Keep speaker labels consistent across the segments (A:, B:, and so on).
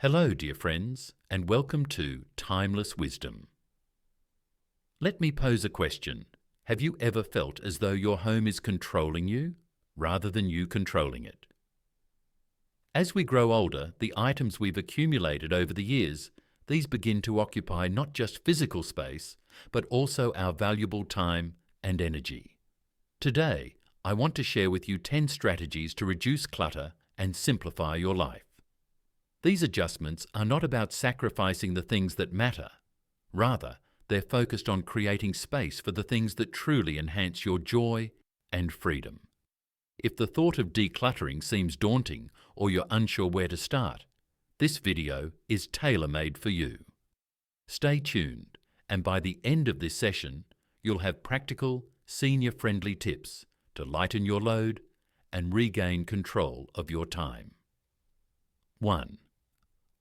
A: Hello, dear friends, and welcome to Timeless Wisdom. Let me pose a question. Have you ever felt as though your home is controlling you, rather than you controlling it? As we grow older, the items we've accumulated over the years, these begin to occupy not just physical space, but also our valuable time and energy. Today, I want to share with you 10 strategies to reduce clutter and simplify your life. These adjustments are not about sacrificing the things that matter. Rather, they're focused on creating space for the things that truly enhance your joy and freedom. If the thought of decluttering seems daunting or you're unsure where to start, this video is tailor-made for you. Stay tuned, and by the end of this session, you'll have practical, senior-friendly tips to lighten your load and regain control of your time. 1.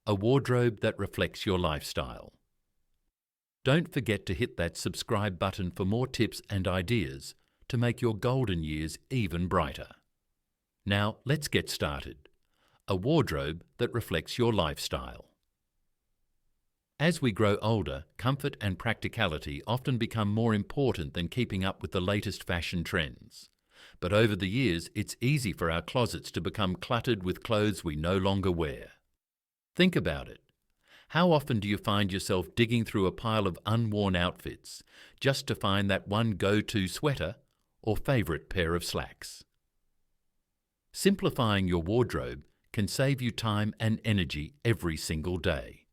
A: A wardrobe that reflects your lifestyle. Don't forget to hit that subscribe button for more tips and ideas to make your golden years even brighter. Now, let's get started. A wardrobe that reflects your lifestyle. As we grow older, comfort and practicality often become more important than keeping up with the latest fashion trends. But over the years, it's easy for our closets to become cluttered with clothes we no longer wear. Think about it. How often do you find yourself digging through a pile of unworn outfits just to find that one go-to sweater or favorite pair of slacks? Simplifying your wardrobe can save you time and energy every single day.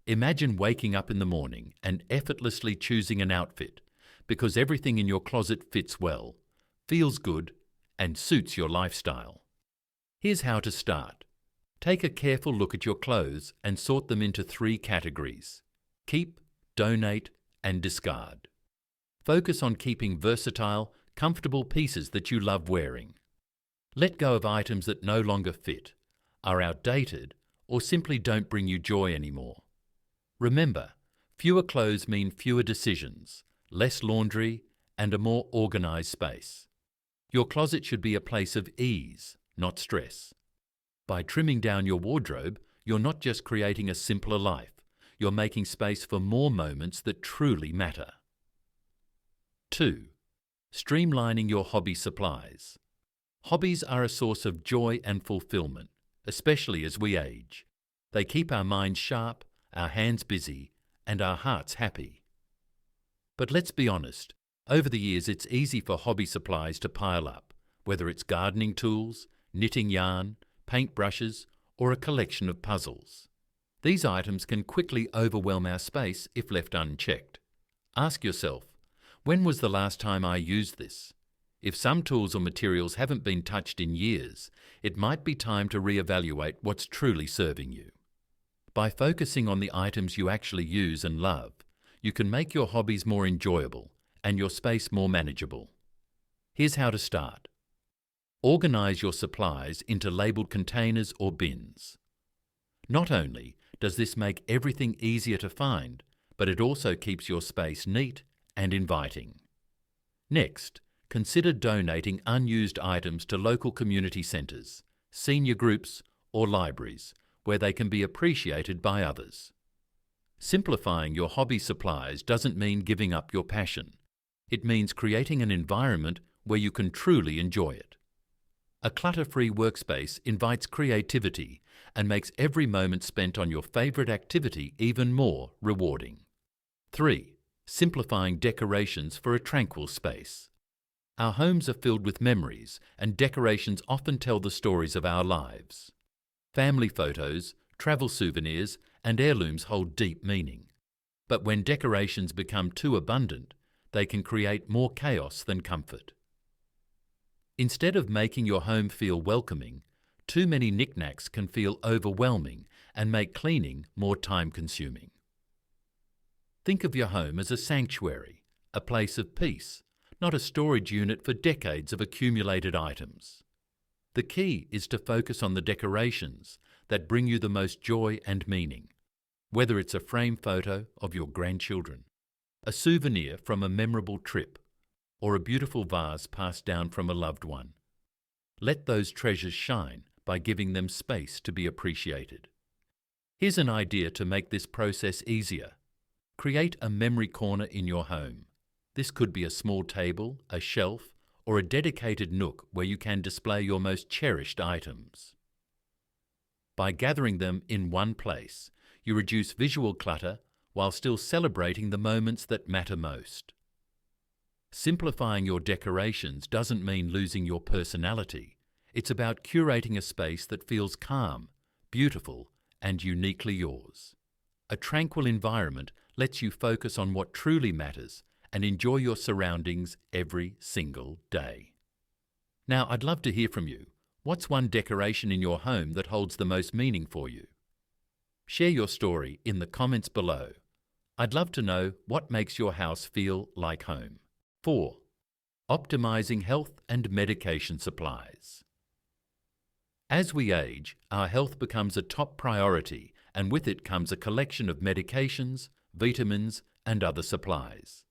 A: Imagine waking up in the morning and effortlessly choosing an outfit because everything in your closet fits well, feels good, and suits your lifestyle. Here's how to start. Take a careful look at your clothes and sort them into 3 categories: keep, donate, and discard. Focus on keeping versatile, comfortable pieces that you love wearing. Let go of items that no longer fit, are outdated, or simply don't bring you joy anymore. Remember, fewer clothes mean fewer decisions, less laundry, and a more organized space. Your closet should be a place of ease, not stress. By trimming down your wardrobe, you're not just creating a simpler life, you're making space for more moments that truly matter. 2. Streamlining your hobby supplies. Hobbies are a source of joy and fulfillment, especially as we age. They keep our minds sharp, our hands busy, and our hearts happy. But let's be honest, over the years it's easy for hobby supplies to pile up, whether it's gardening tools, knitting yarn, paintbrushes, or a collection of puzzles. These items can quickly overwhelm our space if left unchecked. Ask yourself, when was the last time I used this? If some tools or materials haven't been touched in years, it might be time to reevaluate what's truly serving you. By focusing on the items you actually use and love, you can make your hobbies more enjoyable and your space more manageable. Here's how to start. Organize your supplies into labeled containers or bins. Not only does this make everything easier to find, but it also keeps your space neat and inviting. Next, consider donating unused items to local community centres, senior groups, or libraries, where they can be appreciated by others. Simplifying your hobby supplies doesn't mean giving up your passion. It means creating an environment where you can truly enjoy it. A clutter-free workspace invites creativity and makes every moment spent on your favourite activity even more rewarding. 3. Simplifying decorations for a tranquil space. Our homes are filled with memories, and decorations often tell the stories of our lives. Family photos, travel souvenirs, and heirlooms hold deep meaning. But when decorations become too abundant, they can create more chaos than comfort. Instead of making your home feel welcoming, too many knickknacks can feel overwhelming and make cleaning more time-consuming. Think of your home as a sanctuary, a place of peace, not a storage unit for decades of accumulated items. The key is to focus on the decorations that bring you the most joy and meaning, whether it's a framed photo of your grandchildren, a souvenir from a memorable trip, or a beautiful vase passed down from a loved one. Let those treasures shine by giving them space to be appreciated. Here's an idea to make this process easier. Create a memory corner in your home. This could be a small table, a shelf, or a dedicated nook where you can display your most cherished items. By gathering them in one place, you reduce visual clutter while still celebrating the moments that matter most. Simplifying your decorations doesn't mean losing your personality. It's about curating a space that feels calm, beautiful, and uniquely yours. A tranquil environment lets you focus on what truly matters and enjoy your surroundings every single day. Now, I'd love to hear from you. What's one decoration in your home that holds the most meaning for you? Share your story in the comments below. I'd love to know what makes your house feel like home. 4. Optimizing health and medication supplies. As we age, our health becomes a top priority, and with it comes a collection of medications, vitamins, and other supplies.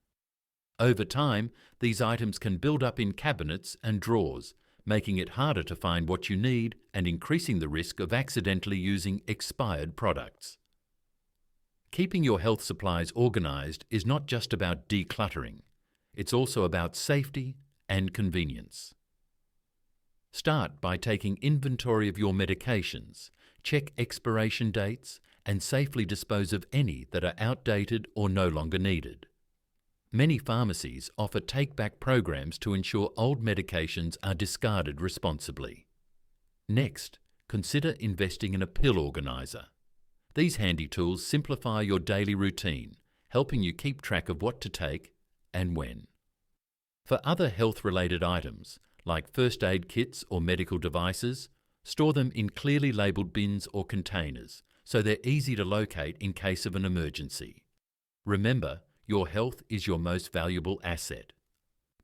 A: Over time, these items can build up in cabinets and drawers, making it harder to find what you need and increasing the risk of accidentally using expired products. Keeping your health supplies organized is not just about decluttering. It's also about safety and convenience. Start by taking inventory of your medications, check expiration dates, and safely dispose of any that are outdated or no longer needed. Many pharmacies offer take-back programs to ensure old medications are discarded responsibly. Next, consider investing in a pill organizer. These handy tools simplify your daily routine, helping you keep track of what to take and when. For other health-related items, like first aid kits or medical devices, store them in clearly labelled bins or containers so they're easy to locate in case of an emergency. Remember, your health is your most valuable asset.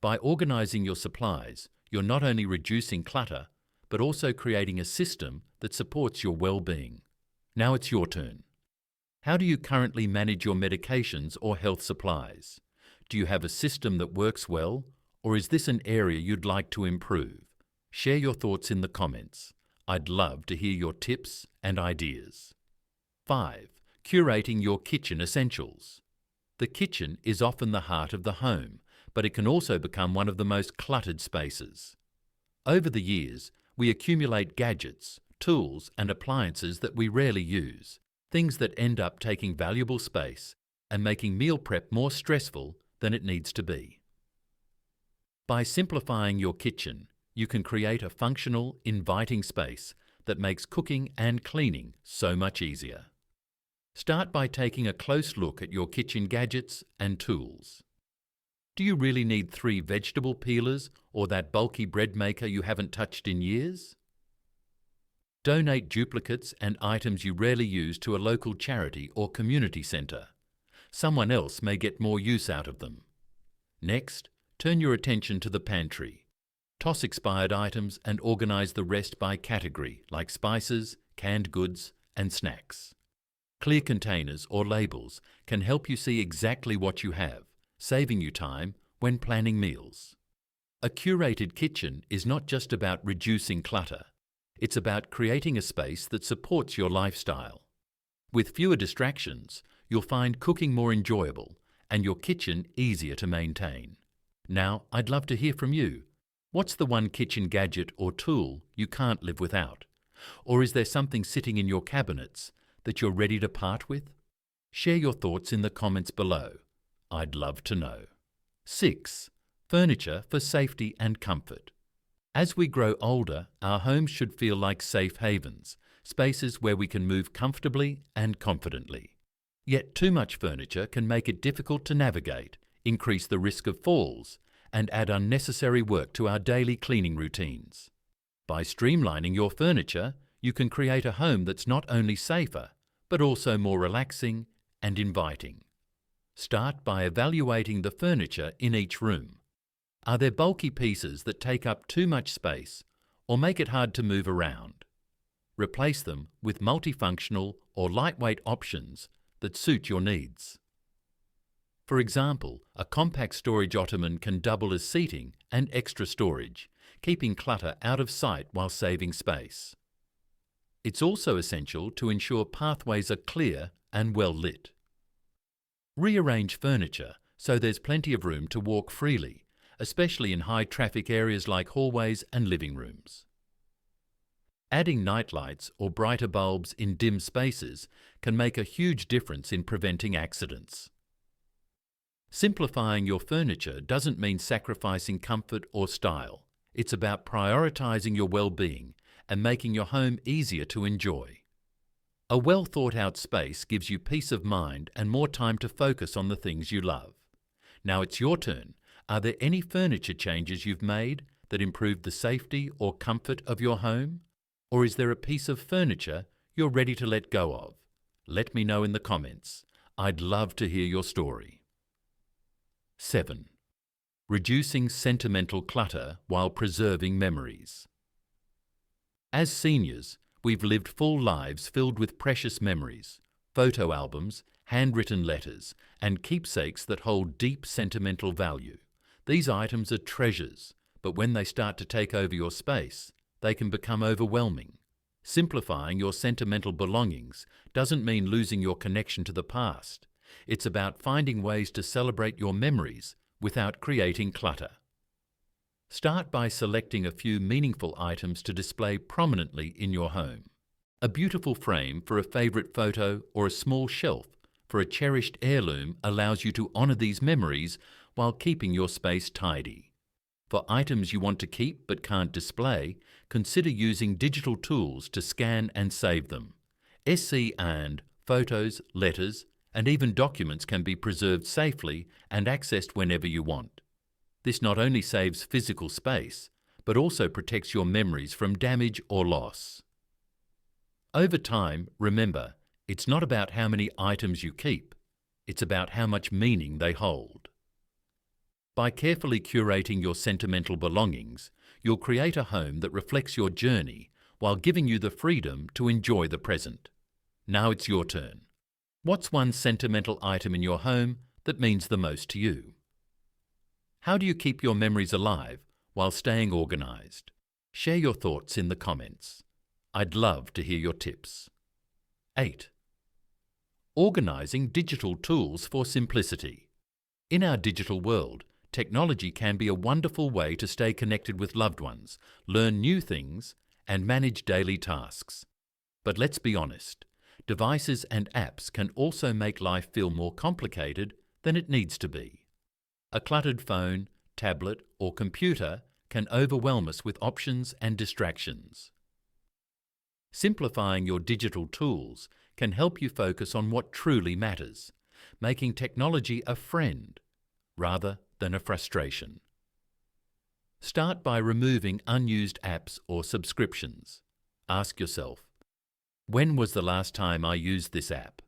A: By organising your supplies, you're not only reducing clutter, but also creating a system that supports your well-being. Now it's your turn. How do you currently manage your medications or health supplies? Do you have a system that works well, or is this an area you'd like to improve? Share your thoughts in the comments. I'd love to hear your tips and ideas. 5. Curating your kitchen essentials. The kitchen is often the heart of the home, but it can also become one of the most cluttered spaces. Over the years, we accumulate gadgets, tools, and appliances that we rarely use, things that end up taking valuable space and making meal prep more stressful than it needs to be. By simplifying your kitchen, you can create a functional, inviting space that makes cooking and cleaning so much easier. Start by taking a close look at your kitchen gadgets and tools. Do you really need 3 vegetable peelers or that bulky bread maker you haven't touched in years? Donate duplicates and items you rarely use to a local charity or community centre. Someone else may get more use out of them. Next, turn your attention to the pantry. Toss expired items and organise the rest by category, like spices, canned goods, and snacks. Clear containers or labels can help you see exactly what you have, saving you time when planning meals. A curated kitchen is not just about reducing clutter. It's about creating a space that supports your lifestyle. With fewer distractions, you'll find cooking more enjoyable and your kitchen easier to maintain. Now, I'd love to hear from you. What's the one kitchen gadget or tool you can't live without? Or is there something sitting in your cabinets that you're ready to part with? Share your thoughts in the comments below. I'd love to know. 6. Furniture for safety and comfort. As we grow older, our homes should feel like safe havens, spaces where we can move comfortably and confidently. Yet too much furniture can make it difficult to navigate, increase the risk of falls, and add unnecessary work to our daily cleaning routines. By streamlining your furniture, you can create a home that's not only safer, but also more relaxing and inviting. Start by evaluating the furniture in each room. Are there bulky pieces that take up too much space or make it hard to move around? Replace them with multifunctional or lightweight options that suit your needs. For example, a compact storage ottoman can double as seating and extra storage, keeping clutter out of sight while saving space. It's also essential to ensure pathways are clear and well lit. Rearrange furniture so there's plenty of room to walk freely, especially in high traffic areas like hallways and living rooms. Adding nightlights or brighter bulbs in dim spaces can make a huge difference in preventing accidents. Simplifying your furniture doesn't mean sacrificing comfort or style. It's about prioritizing your well-being and making your home easier to enjoy. A well thought out space gives you peace of mind and more time to focus on the things you love. Now it's your turn. Are there any furniture changes you've made that improved the safety or comfort of your home? Or is there a piece of furniture you're ready to let go of? Let me know in the comments. I'd love to hear your story. 7. Reducing sentimental clutter while preserving memories. As seniors, we've lived full lives filled with precious memories, photo albums, handwritten letters, and keepsakes that hold deep sentimental value. These items are treasures, but when they start to take over your space, they can become overwhelming. Simplifying your sentimental belongings doesn't mean losing your connection to the past. It's about finding ways to celebrate your memories without creating clutter. Start by selecting a few meaningful items to display prominently in your home. A beautiful frame for a favorite photo or a small shelf for a cherished heirloom allows you to honor these memories while keeping your space tidy. For items you want to keep but can't display, consider using digital tools to scan and save them. SC&, photos, letters, and even documents can be preserved safely and accessed whenever you want. This not only saves physical space, but also protects your memories from damage or loss. Over time, remember, it's not about how many items you keep, it's about how much meaning they hold. By carefully curating your sentimental belongings, you'll create a home that reflects your journey while giving you the freedom to enjoy the present. Now it's your turn. What's one sentimental item in your home that means the most to you? How do you keep your memories alive while staying organized? Share your thoughts in the comments. I'd love to hear your tips. 8. Organizing digital tools for simplicity. In our digital world, technology can be a wonderful way to stay connected with loved ones, learn new things, and manage daily tasks. But let's be honest, devices and apps can also make life feel more complicated than it needs to be. A cluttered phone, tablet, or computer can overwhelm us with options and distractions. Simplifying your digital tools can help you focus on what truly matters, making technology a friend rather than a frustration. Start by removing unused apps or subscriptions. Ask yourself, when was the last time I used this app?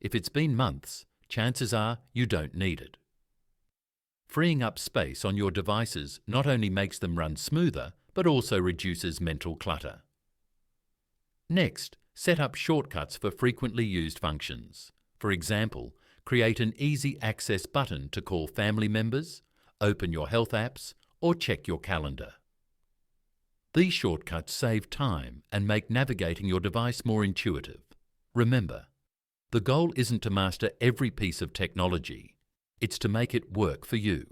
A: If it's been months, chances are you don't need it. Freeing up space on your devices not only makes them run smoother, but also reduces mental clutter. Next, set up shortcuts for frequently used functions. For example, create an easy access button to call family members, open your health apps, or check your calendar. These shortcuts save time and make navigating your device more intuitive. Remember, the goal isn't to master every piece of technology, it's to make it work for you.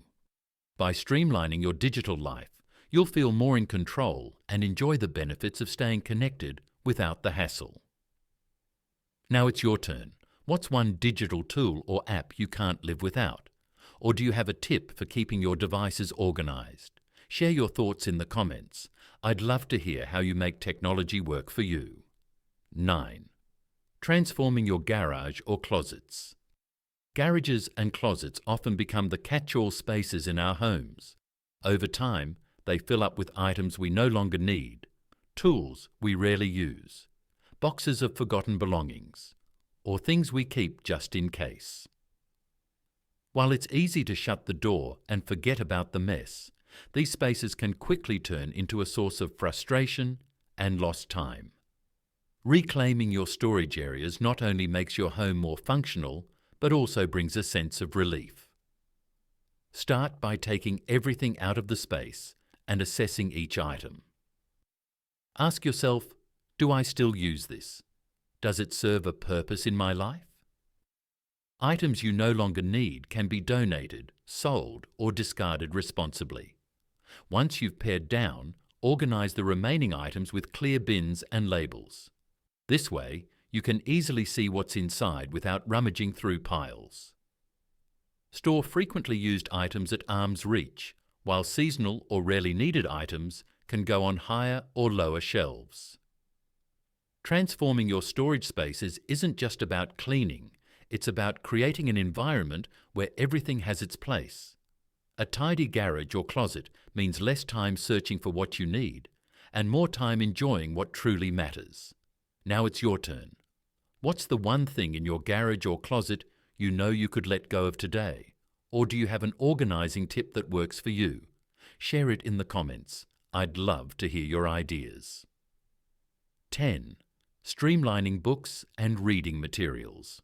A: By streamlining your digital life, you'll feel more in control and enjoy the benefits of staying connected without the hassle. Now it's your turn. What's one digital tool or app you can't live without? Or do you have a tip for keeping your devices organized? Share your thoughts in the comments. I'd love to hear how you make technology work for you. 9. Transforming your garage or closets. Garages and closets often become the catch-all spaces in our homes. Over time, they fill up with items we no longer need, tools we rarely use, boxes of forgotten belongings, or things we keep just in case. While it's easy to shut the door and forget about the mess, these spaces can quickly turn into a source of frustration and lost time. Reclaiming your storage areas not only makes your home more functional, but also brings a sense of relief. Start by taking everything out of the space and assessing each item. Ask yourself, Do I still use this? Does it serve a purpose in my life? Items you no longer need can be donated, sold, or discarded responsibly. Once you've pared down, organize the remaining items with clear bins and labels. This way, you can easily see what's inside without rummaging through piles. Store frequently used items at arm's reach, while seasonal or rarely needed items can go on higher or lower shelves. Transforming your storage spaces isn't just about cleaning, it's about creating an environment where everything has its place. A tidy garage or closet means less time searching for what you need and more time enjoying what truly matters. Now it's your turn. What's the one thing in your garage or closet you know you could let go of today? Or do you have an organizing tip that works for you? Share it in the comments. I'd love to hear your ideas. 10. Streamlining books and reading materials.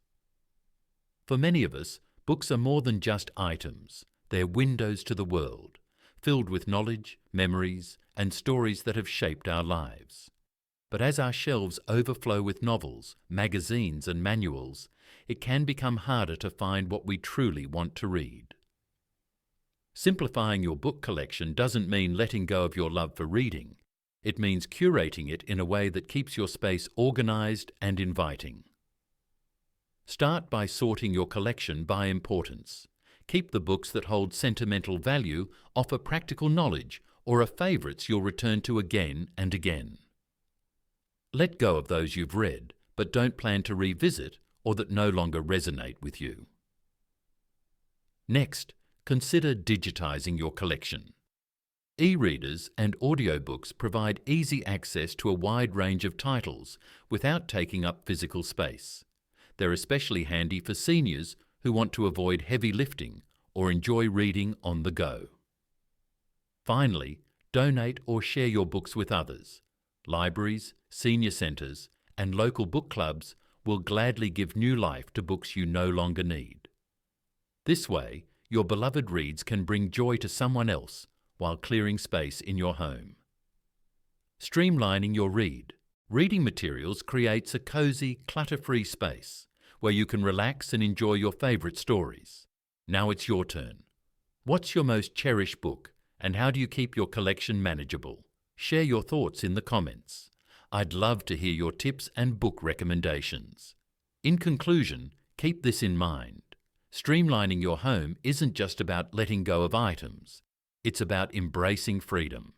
A: For many of us, books are more than just items. They're windows to the world, filled with knowledge, memories, and stories that have shaped our lives. But as our shelves overflow with novels, magazines, and manuals, it can become harder to find what we truly want to read. Simplifying your book collection doesn't mean letting go of your love for reading. It means curating it in a way that keeps your space organized and inviting. Start by sorting your collection by importance. Keep the books that hold sentimental value, offer practical knowledge, or are favorites you'll return to again and again. Let go of those you've read, but don't plan to revisit or that no longer resonate with you. Next, consider digitizing your collection. E-readers and audiobooks provide easy access to a wide range of titles without taking up physical space. They're especially handy for seniors who want to avoid heavy lifting or enjoy reading on the go. Finally, donate or share your books with others. Libraries, senior centres, and local book clubs will gladly give new life to books you no longer need. This way, your beloved reads can bring joy to someone else while clearing space in your home. Streamlining your read. Reading materials creates a cozy, clutter-free space where you can relax and enjoy your favourite stories. Now it's your turn. What's your most cherished book, and how do you keep your collection manageable? Share your thoughts in the comments. I'd love to hear your tips and book recommendations. In conclusion, keep this in mind. Streamlining your home isn't just about letting go of items. It's about embracing freedom.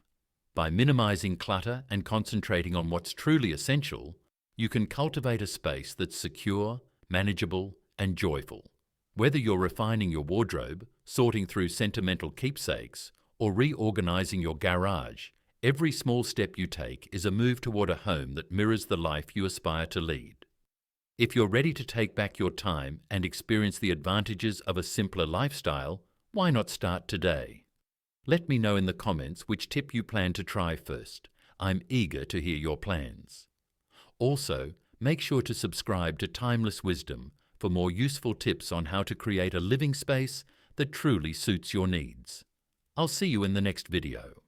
A: By minimizing clutter and concentrating on what's truly essential, you can cultivate a space that's secure, manageable, and joyful. Whether you're refining your wardrobe, sorting through sentimental keepsakes, or reorganizing your garage, every small step you take is a move toward a home that mirrors the life you aspire to lead. If you're ready to take back your time and experience the advantages of a simpler lifestyle, why not start today? Let me know in the comments which tip you plan to try first. I'm eager to hear your plans. Also, make sure to subscribe to Timeless Wisdom for more useful tips on how to create a living space that truly suits your needs. I'll see you in the next video.